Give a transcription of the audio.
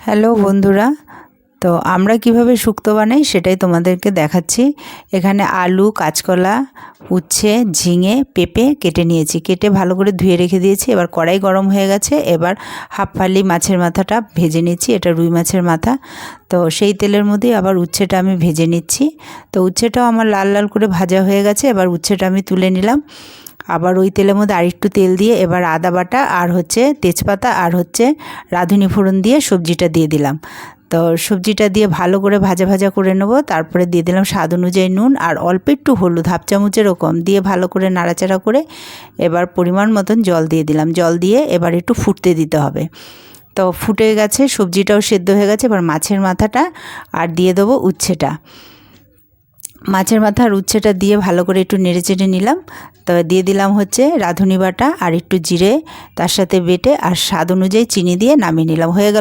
Hello বন্ধুরা, তো আমরা কিভাবে শুক্তো বানাই সেটাই তোমাদেরকে দেখাচ্ছি। এখানে আলু, কাঁচকলা, উচ্ছে, ঝিঙে, পেঁপে কেটে নিয়েছি। কেটে ভালো করে ধুয়ে রেখে দিয়েছি। এবার কড়াই গরম হয়ে গেছে। এবার হাফ ফালি মাছের মাথাটা ভেজে নিচ্ছি। এটা রুই মাছের মাথা। তো সেই তেলের মধ্যেই আবার উচ্ছেটা আমি ভেজে নিচ্ছি। তো উচ্ছেটাও আমার লাল লাল করে ভাজা হয়ে গেছে। এবার উচ্ছেটা আমি তুলে নিলাম। আবার ওই তেলের মধ্যে আরেকটু তেল দিয়ে এবার আদা বাটা আর তেজপাতা আর রাঁধুনি ফোড়ন দিয়ে সবজিটা দিয়ে দিলাম। তো সবজিটা দিয়ে ভালো করে ভাজা ভাজা করে নেব। তারপরে দিয়ে দিলাম স্বাদ অনুযায়ী নুন আর অল্প একটু হলুদ, হাফ চামচের কম দিয়ে ভালো করে নাড়াচাড়া করে এবার পরিমাণ মতন জল দিয়ে দিলাম। জল দিয়ে এবার একটু ফুটতে দিতে হবে। তো ফুটে গেছে, সবজিটাও সেদ্ধ হয়ে গেছে। এবার মাছের মাথাটা আর দিয়ে দেবো উচ্ছেটা। মাছের মাথা আর উচ্ছেটা দিয়ে ভালো করে একটু নেড়ে চেড়ে নিলাম। তো দিয়ে দিলাম রাঁধুনি বাটা আর একটু জিরে তার সাথে বেটে আর স্বাদ অনুযায়ী চিনি দিয়ে নামিয়ে নিলাম। হয়ে গেল।